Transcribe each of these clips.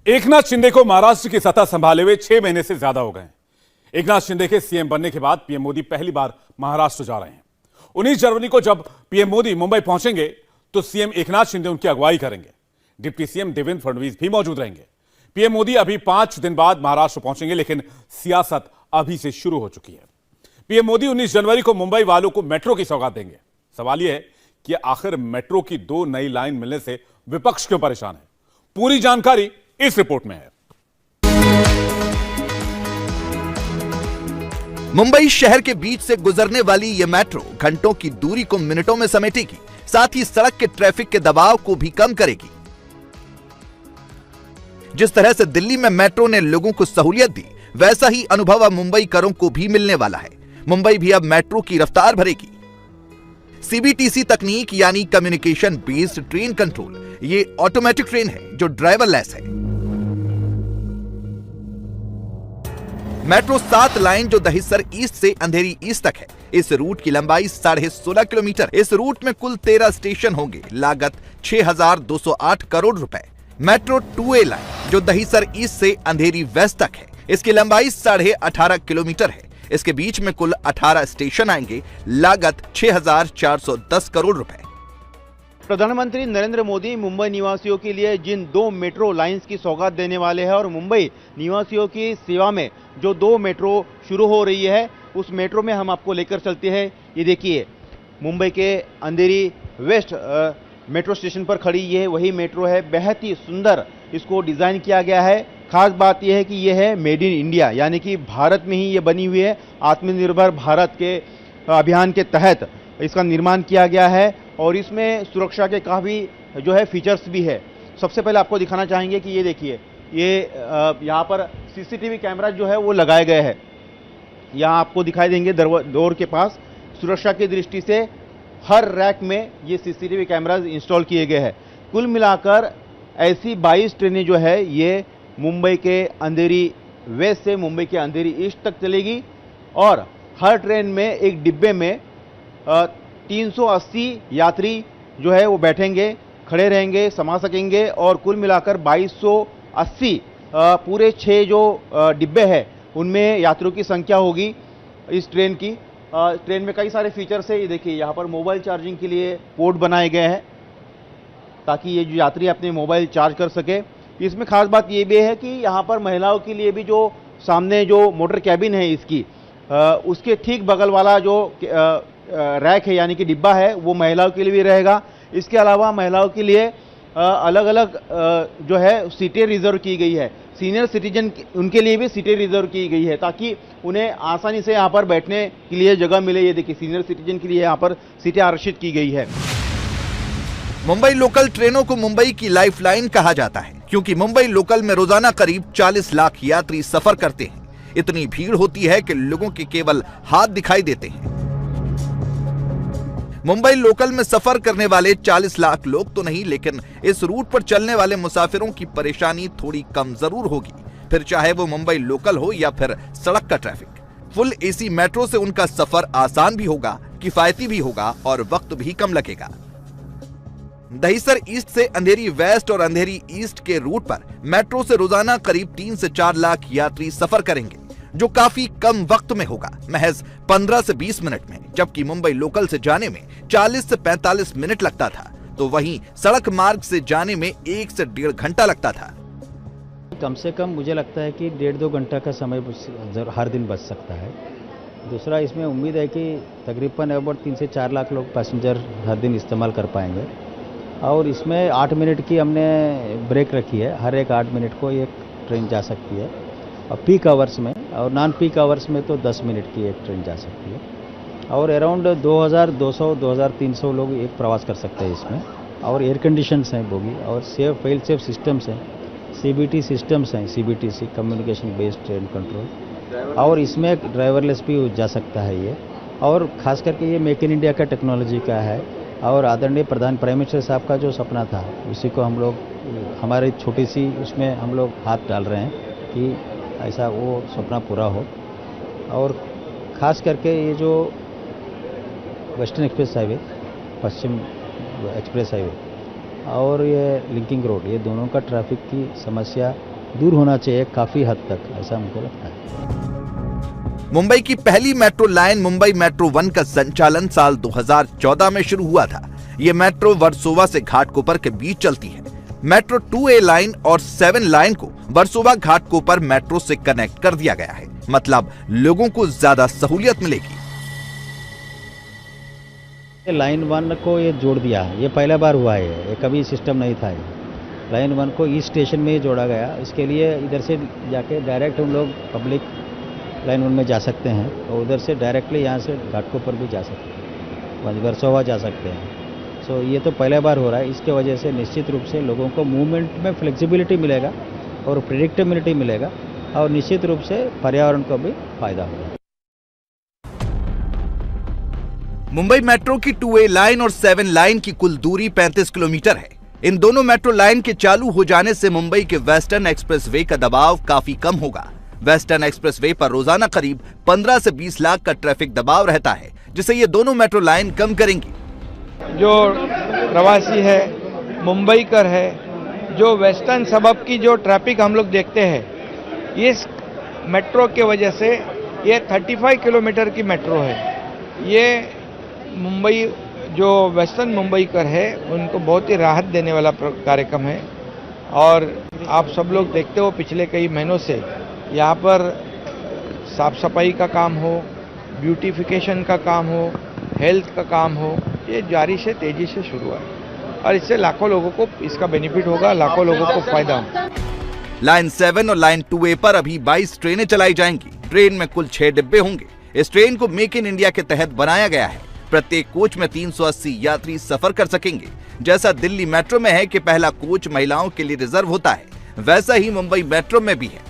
एकनाथ शिंदे को महाराष्ट्र की सत्ता संभाले हुए 6 महीने से ज्यादा हो गए हैं। एकनाथ शिंदे के सीएम बनने के बाद पीएम मोदी पहली बार महाराष्ट्र जा रहे हैं। 19 जनवरी को जब पीएम मोदी मुंबई पहुंचेंगे तो सीएम एकनाथ शिंदे उनकी अगुवाई करेंगे। डिप्टी सीएम देवेंद्र फडणवीस भी मौजूद रहेंगे। पीएम मोदी अभी 5 दिन बाद महाराष्ट्र पहुंचेंगे, लेकिन सियासत अभी से शुरू हो चुकी है। पीएम मोदी 19 जनवरी को मुंबई वालों को मेट्रो की सौगात देंगे। सवाल यह है कि आखिर मेट्रो की 2 नई लाइन मिलने से विपक्ष क्यों परेशान है? पूरी जानकारी इस रिपोर्ट में है। मुंबई शहर के बीच से गुजरने वाली ये मेट्रो घंटों की दूरी को मिनटों में समेटेगी, साथ ही सड़क के ट्रैफिक के दबाव को भी कम करेगी। जिस तरह से दिल्ली में मेट्रो ने लोगों को सहूलियत दी, वैसा ही अनुभव अब मुंबई करों को भी मिलने वाला है। मुंबई भी अब मेट्रो की रफ्तार भरेगी। सीबीटीसी तकनीक यानी कम्युनिकेशन बेस्ड ट्रेन कंट्रोल, ये ऑटोमेटिक ट्रेन है जो ड्राइवरलेस है। मेट्रो 7 लाइन जो दहिसर ईस्ट से अंधेरी ईस्ट तक है। इस रूट की लंबाई 16.5 किलोमीटर। इस रूट में कुल 13 स्टेशन होंगे। लागत 6,208 करोड़ रुपए। मेट्रो 2A लाइन जो दहिसर ईस्ट से अंधेरी वेस्ट तक है, इसकी लंबाई 18.5 किलोमीटर है। इसके बीच में कुल 18 स्टेशन आएंगे। लागत 6,410 करोड़ रुपए। प्रधानमंत्री नरेंद्र मोदी मुंबई निवासियों के लिए जिन 2 मेट्रो लाइंस की सौगात देने वाले हैं और मुंबई निवासियों की सेवा में जो 2 मेट्रो शुरू हो रही है, उस मेट्रो में हम आपको लेकर चलते हैं। ये देखिए, मुंबई के अंधेरी वेस्ट मेट्रो स्टेशन पर खड़ी ये वही मेट्रो है। बेहद ही सुंदर इसको डिज़ाइन किया गया है। खास बात यह है कि यह है मेड इन इंडिया, यानी कि भारत में ही ये बनी हुई है। आत्मनिर्भर भारत के अभियान के तहत इसका निर्माण किया गया है और इसमें सुरक्षा के काफ़ी जो है फीचर्स भी है। सबसे पहले आपको दिखाना चाहेंगे कि ये देखिए, ये यहाँ पर सीसीटीवी कैमरा जो है वो लगाए गए हैं। यहाँ आपको दिखाई देंगे डोर के पास। सुरक्षा की दृष्टि से हर रैक में ये सीसीटीवी कैमराज इंस्टॉल किए गए हैं। कुल मिलाकर ऐसी 22 ट्रेनें जो है ये मुंबई के अंधेरी वेस्ट से मुंबई के अंधेरी ईस्ट तक चलेगी और हर ट्रेन में एक डिब्बे में 380 यात्री जो है वो बैठेंगे, खड़े रहेंगे, समा सकेंगे और कुल मिलाकर 2280 पूरे 6 जो डिब्बे हैं उनमें यात्रियों की संख्या होगी इस ट्रेन की। ट्रेन में कई सारे फीचर्स है। ये देखिए, यहाँ पर मोबाइल चार्जिंग के लिए पोर्ट बनाए गए हैं ताकि ये जो यात्री अपने मोबाइल चार्ज कर सके। इसमें खास बात ये भी है कि यहाँ पर महिलाओं के लिए भी जो सामने जो मोटर कैबिन है इसकी, उसके ठीक बगल वाला जो रैक है यानी कि डिब्बा है वो महिलाओं के लिए भी रहेगा। इसके अलावा महिलाओं के लिए अलग अलग जो है सीटें रिजर्व की गई है। सीनियर सिटीजन उनके लिए भी सीटें रिजर्व की गई है ताकि उन्हें आसानी से यहाँ पर बैठने के लिए जगह मिले। ये देखिए, सीनियर सिटीजन के लिए यहाँ पर सीटें आरक्षित की गई है। मुंबई लोकल ट्रेनों को मुंबई की लाइफलाइन कहा जाता है क्योंकि मुंबई लोकल में रोजाना करीब 40 लाख यात्री सफर करते हैं। इतनी भीड़ होती है कि लोगों के केवल हाथ दिखाई देते हैं। मुंबई लोकल में सफर करने वाले 40 लाख लोग तो नहीं, लेकिन इस रूट पर चलने वाले मुसाफिरों की परेशानी थोड़ी कम जरूर होगी, फिर चाहे वो मुंबई लोकल हो या फिर सड़क का ट्रैफिक। फुल एसी मेट्रो से उनका सफर आसान भी होगा, किफायती भी होगा और वक्त भी कम लगेगा। दहिसर ईस्ट से अंधेरी वेस्ट और अंधेरी ईस्ट के रूट पर मेट्रो से रोजाना करीब 3 से 4 लाख यात्री सफर करेंगे, जो काफी कम वक्त में होगा, महज 15 से 20 मिनट में। जबकि मुंबई लोकल से जाने में 40 से 45 मिनट लगता था, तो वहीं सड़क मार्ग से जाने में 1 से 1.5 घंटा लगता था। कम से कम मुझे लगता है कि 1.5-2 घंटा का समय हर दिन बच सकता है। दूसरा, इसमें उम्मीद है कि तकरीबन अबाउट 3 से 4 लाख लोग पैसेंजर हर दिन इस्तेमाल कर पाएंगे और इसमें 8 मिनट की हमने ब्रेक रखी है। हर एक 8 मिनट को एक ट्रेन जा सकती है और पीक आवर्स में, और नॉन पीक आवर्स में तो 10 मिनट की एक ट्रेन जा सकती है और अराउंड 2200-2300 लोग एक प्रवास कर सकते हैं इसमें। और एयर कंडीशंस हैं बोगी और फेल सेफ सिस्टम्स हैं, सीबीटी सिस्टम्स हैं, सीबीटीसी कम्युनिकेशन बेस्ड ट्रेन कंट्रोल, और इसमें ड्राइवरलेस भी जा सकता है ये। और खास करके ये मेक इन इंडिया का टेक्नोलॉजी का है और आदरणीय प्राइम मिनिस्टर साहब का जो सपना था उसी को हम लोग हमारी छोटी सी उसमें हम लोग हाथ डाल रहे हैं कि ऐसा वो सपना पूरा हो। और ख़ास करके ये जो वेस्टर्न एक्सप्रेस हाईवे, पश्चिम एक्सप्रेस हाईवे, और ये लिंकिंग रोड, ये दोनों का ट्रैफिक की समस्या दूर होना चाहिए काफ़ी हद तक, ऐसा हमको लगता है। मुंबई की पहली मेट्रो लाइन मुंबई मेट्रो 1 का संचालन साल 2014 में शुरू हुआ था। ये मेट्रो वर्सोवा से घाटकोपर के बीच चलती है। मेट्रो 2A लाइन और 7 लाइन को वर्सोवा घाटकोपर मेट्रो से कनेक्ट कर दिया गया है, मतलब लोगों को ज्यादा सहूलियत मिलेगी। लाइन 1 को ये जोड़ दिया है, ये पहला बार हुआ है, ये कभी सिस्टम नहीं था। ये लाइन 1 को ईस्ट स्टेशन में ही जोड़ा गया, इसके लिए इधर से जाके डायरेक्ट हम लोग पब्लिक लाइन 1 में जा सकते हैं और उधर से डायरेक्टली यहाँ से घाटकोपर भी जा सकते हैं, वर्सोवा जा सकते हैं। सो ये तो पहला बार हो रहा है, इसके वजह से निश्चित रूप से लोगों को मूवमेंट में फ्लेक्सिबिलिटी मिलेगा और प्रेडिक्टेबिलिटी मिलेगा और निश्चित रूप से पर्यावरण को भी फायदा होगा। मुंबई मेट्रो की 2A लाइन और 7 लाइन की कुल दूरी 35 किलोमीटर है। इन दोनों मेट्रो लाइन के चालू हो जाने से मुंबई के वेस्टर्न एक्सप्रेसवे का दबाव काफी कम होगा। वेस्टर्न एक्सप्रेसवे पर रोजाना करीब 15 से 20 लाख का ट्रैफिक दबाव रहता है, जिसे ये दोनों मेट्रो लाइन कम करेंगी। जो प्रवासी है, मुंबईकर है, जो वेस्टर्न सबब की जो ट्रैफिक हम लोग देखते हैं, इस मेट्रो के वजह से ये 35 किलोमीटर की मेट्रो है। ये मुंबई जो वेस्टर्न मुंबईकर है उनको बहुत ही राहत देने वाला कार्यक्रम है। और आप सब लोग देखते हो पिछले कई महीनों से यहाँ पर साफ सफाई का काम हो, ब्यूटिफिकेशन का काम हो, हेल्थ का काम हो, ये जारी से तेजी से शुरू है और इससे लाखों लोगों को इसका बेनिफिट होगा, लाखों लोगों को फायदा होगा। लाइन 7 और लाइन 2A पर अभी 22 ट्रेनें चलाई जाएंगी। ट्रेन में कुल 6 डिब्बे होंगे। इस ट्रेन को मेक इन इंडिया के तहत बनाया गया है। प्रत्येक कोच में 380 यात्री सफर कर सकेंगे। जैसा दिल्ली मेट्रो में है कि पहला कोच महिलाओं के लिए रिजर्व होता है, वैसा ही मुंबई मेट्रो में भी है।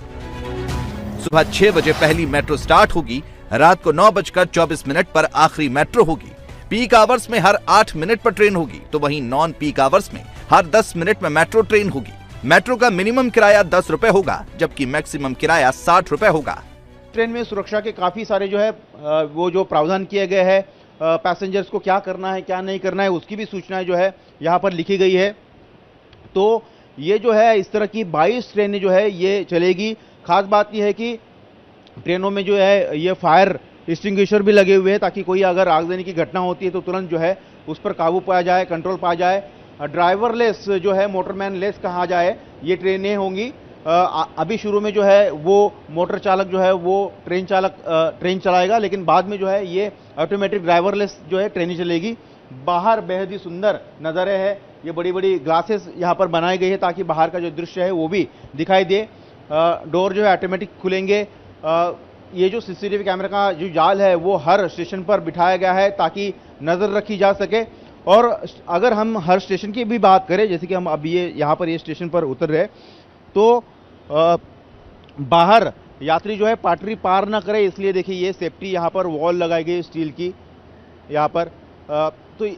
सुबह 6 बजे पहली मेट्रो स्टार्ट होगी, रात को 9:24 पर आखिरी मेट्रो होगी। पीक आवर्स में हर 8 मिनट पर ट्रेन होगी, तो वहीं नॉन पीक आवर्स में हर 10 मिनट में मेट्रो ट्रेन होगी। मेट्रो का मिनिमम किराया 10 रुपए होगा, जबकि मैक्सिमम किराया 60 रुपए होगा। ट्रेन में सुरक्षा के काफ़ी सारे जो है वो जो प्रावधान किए गए हैं, पैसेंजर्स को क्या करना है क्या नहीं करना है उसकी भी सूचनाएं जो है यहाँ पर लिखी गई है। तो ये जो है इस तरह की 22 ट्रेनें जो है ये चलेगी। खास बात यह है कि ट्रेनों में जो है ये फायर एक्सटिंग्विशर भी लगे हुए हैं, ताकि कोई अगर आगजनी की घटना होती है तो तुरंत जो है उस पर काबू पाया जाए, कंट्रोल पाया जाए। ड्राइवरलेस जो है, मोटरमैन लेस कहा जाए, ये ट्रेनें होंगी। अभी शुरू में जो है वो मोटर चालक जो है वो ट्रेन चलाएगा, लेकिन बाद में जो है ये ऑटोमेटिक ड्राइवरलेस जो है ट्रेनें चलेगी। बाहर बेहद ही सुंदर नज़ारे है। ये बड़ी बड़ी ग्लासेस यहाँ पर बनाई गई है ताकि बाहर का जो दृश्य है वो भी दिखाई दे। डोर जो है ऑटोमेटिक खुलेंगे। ये जो सीसीटीवी कैमरा का जो जाल है वो हर स्टेशन पर बिठाया गया है ताकि नज़र रखी जा सके। और अगर हम हर स्टेशन की भी बात करें, जैसे कि हम अभी यहाँ पर ये स्टेशन पर उतर रहे, तो बाहर यात्री जो है पटरी पार ना करे, इसलिए देखिए ये सेफ्टी यहाँ पर वॉल लगाई गई स्टील की यहाँ पर। तो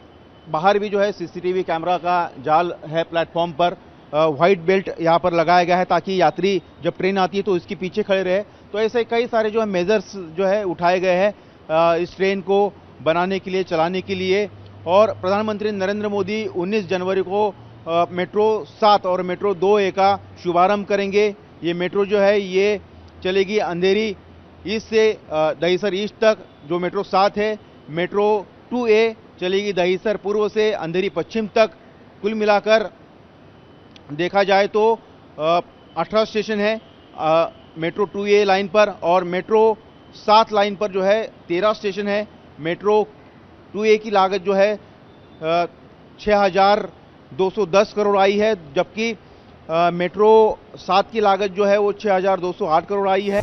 बाहर भी जो है सीसीटीवी कैमरा का जाल है प्लेटफॉर्म पर। वाइट बेल्ट यहाँ पर लगाया गया है ताकि यात्री जब ट्रेन आती है तो इसके पीछे खड़े रहे। तो ऐसे कई सारे जो है मेजर्स जो है उठाए गए हैं इस ट्रेन को बनाने के लिए, चलाने के लिए। और प्रधानमंत्री नरेंद्र मोदी 19 जनवरी को मेट्रो 7 और मेट्रो 2A का शुभारंभ करेंगे। ये मेट्रो जो है ये चलेगी अंधेरी ईस्ट से दहीसर ईस्ट तक, जो मेट्रो 7 है। मेट्रो 2A चलेगी दहीसर पूर्व से अंधेरी पश्चिम तक। कुल मिलाकर देखा जाए तो 18 स्टेशन है मेट्रो 2A लाइन पर, और मेट्रो 7 लाइन पर जो है 13 स्टेशन है। मेट्रो 2A की लागत जो है 6,210 करोड़ आई है, जबकि मेट्रो 7 की लागत जो है वो 6,208 करोड़ आई है।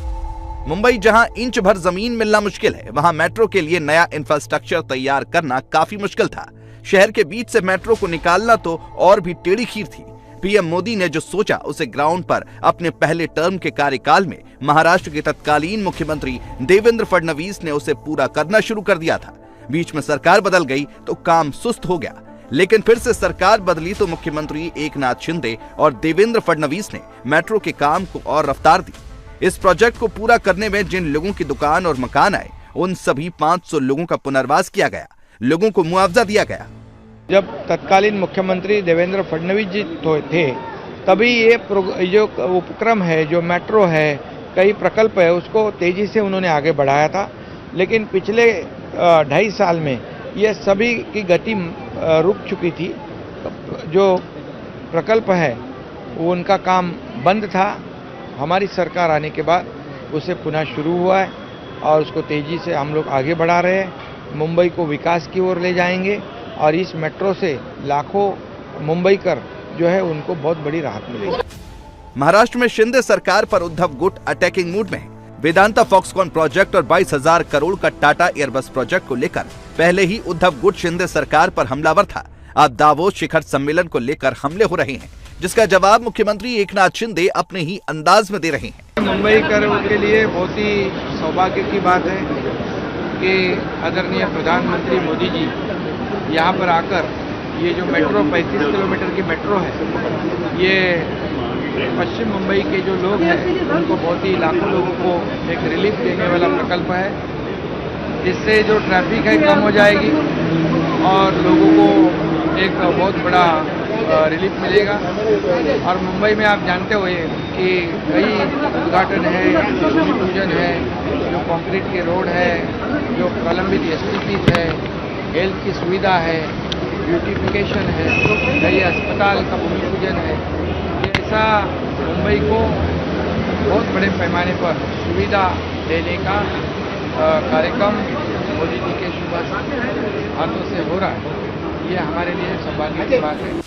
मुंबई जहां इंच भर जमीन मिलना मुश्किल है, वहां मेट्रो के लिए नया इंफ्रास्ट्रक्चर तैयार करना काफी मुश्किल था। शहर के बीच से मेट्रो को निकालना तो और भी टेढ़ी खीर थी। पीएम मोदी ने जो सोचा उसे ग्राउंड पर अपने पहले टर्म के कार्यकाल में महाराष्ट्र के तत्कालीन मुख्यमंत्री देवेंद्र फडणवीस ने उसे पूरा करना शुरू कर दिया था। बीच में सरकार बदल गई तो काम सुस्त हो गया, लेकिन फिर से सरकार बदली तो मुख्यमंत्री एकनाथ शिंदे और देवेंद्र फडणवीस ने मेट्रो के काम को और रफ्तार दी। इस प्रोजेक्ट को पूरा करने में जिन लोगों की दुकान और मकान आए, उन सभी 500 लोगों का पुनर्वास किया गया, लोगों को मुआवजा दिया गया। जब तत्कालीन मुख्यमंत्री देवेंद्र फडणवीस जी थे तभी ये जो उपक्रम है, जो मेट्रो है, कई प्रकल्प है, उसको तेजी से उन्होंने आगे बढ़ाया था। लेकिन पिछले 2.5 साल में ये सभी की गति रुक चुकी थी। जो प्रकल्प है वो उनका काम बंद था। हमारी सरकार आने के बाद उसे पुनः शुरू हुआ है और उसको तेजी से हम लोग आगे बढ़ा रहे हैं। मुंबई को विकास की ओर ले जाएंगे और इस मेट्रो से लाखों मुंबईकर जो है उनको बहुत बड़ी राहत मिलेगी। महाराष्ट्र में शिंदे सरकार पर उद्धव गुट अटैकिंग मूड में है। वेदांता फॉक्सकॉन प्रोजेक्ट और 22,000 करोड़ का टाटा एयरबस प्रोजेक्ट को लेकर पहले ही उद्धव गुट शिंदे सरकार पर हमलावर था। अब दावोस शिखर सम्मेलन को लेकर हमले हो रहे हैं, जिसका जवाब मुख्यमंत्री एकनाथ शिंदे अपने ही अंदाज में दे रहे हैं। मुंबईकरों के लिए बहुत ही सौभाग्य की बात है कि आदरणीय प्रधानमंत्री मोदी जी यहाँ पर आकर ये जो मेट्रो 35 किलोमीटर की मेट्रो है, ये पश्चिम मुंबई के जो लोग हैं उनको बहुत ही लाखों लोगों को एक रिलीफ देने वाला प्रकल्प है। इससे जो ट्रैफिक है कम हो जाएगी और लोगों को एक बहुत बड़ा रिलीफ मिलेगा। और मुंबई में आप जानते हुए कि कई उद्घाटन है, भूमि पूजन है, जो कंक्रीट के रोड है, जो प्रलंबित एसटीपीज है, हेल्थ की सुविधा है, ब्यूटिफिकेशन है, कई अस्पताल का भूमि पूजन है। ऐसा मुंबई को बहुत बड़े पैमाने पर सुविधा देने का कार्यक्रम मोदी जी के शुभ हाथों से हो रहा है। ये हमारे लिए सौभाग्य की बात है।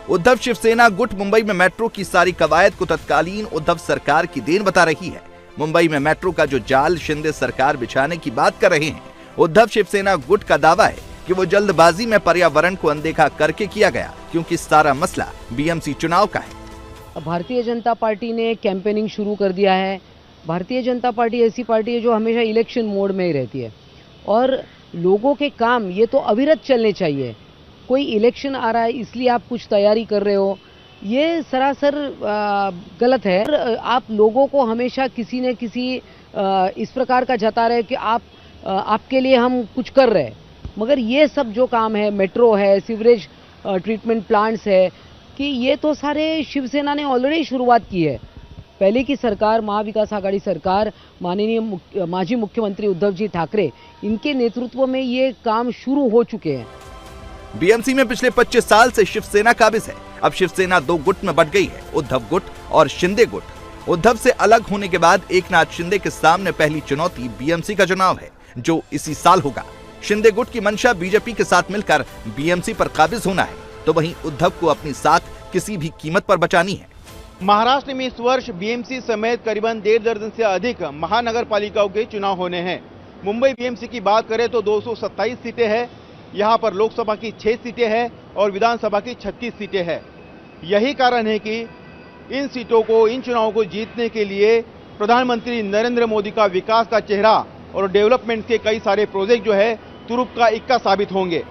उद्धव शिवसेना गुट मुंबई में मेट्रो की सारी कवायद को तत्कालीन उद्धव सरकार की देन बता रही है। मुंबई में मेट्रो का जो जाल शिंदे सरकार बिछाने की बात कर रहे हैं, उद्धव शिवसेना गुट का दावा है कि वो जल्दबाजी में पर्यावरण को अनदेखा करके किया गया, क्योंकि सारा मसला बीएमसी चुनाव का है। भारतीय जनता पार्टी ने कैंपेनिंग शुरू कर दिया है। भारतीय जनता पार्टी ऐसी पार्टी है जो हमेशा इलेक्शन मोड में ही रहती है और लोगों के काम ये तो अविरत चलने चाहिए। कोई इलेक्शन आ रहा है इसलिए आप कुछ तैयारी कर रहे हो, ये सरासर गलत है। आप लोगों को हमेशा किसी न किसी इस प्रकार का जता रहे कि आपके लिए हम कुछ कर रहे हैं, मगर ये सब जो काम है, मेट्रो है, सीवरेज ट्रीटमेंट प्लांट्स है, कि ये तो सारे शिवसेना ने ऑलरेडी शुरुआत की है। पहले की सरकार, महाविकास आघाड़ी सरकार, माननीय माजी मुख्यमंत्री उद्धव जी ठाकरे, इनके नेतृत्व में ये काम शुरू हो चुके हैं। बीएमसी में पिछले 25 साल से शिवसेना काबिज है। अब शिवसेना दो गुट में बंट गई है, उद्धव गुट और शिंदे गुट। उद्धव से अलग होने के बाद एकनाथ शिंदे के सामने पहली चुनौती बीएमसी का चुनाव है, जो इसी साल होगा। शिंदे गुट की मंशा बीजेपी के साथ मिलकर बीएमसी पर काबिज होना है, तो वहीं उद्धव को अपनी साख किसी भी कीमत पर बचानी है। महाराष्ट्र में इस वर्ष बीएमसी समेत करीबन 1.5 दर्जन से अधिक महानगर पालिकाओं के चुनाव होने हैं। मुंबई बीएमसी की बात करें तो 227 सीटें हैं। यहाँ पर लोकसभा की 6 सीटें हैं और विधानसभा की 36 सीटें हैं। यही कारण है कि इन सीटों को, इन चुनावों को जीतने के लिए प्रधानमंत्री नरेंद्र मोदी का विकास का चेहरा और डेवलपमेंट के कई सारे प्रोजेक्ट जो है तुरुप का इक्का साबित होंगे।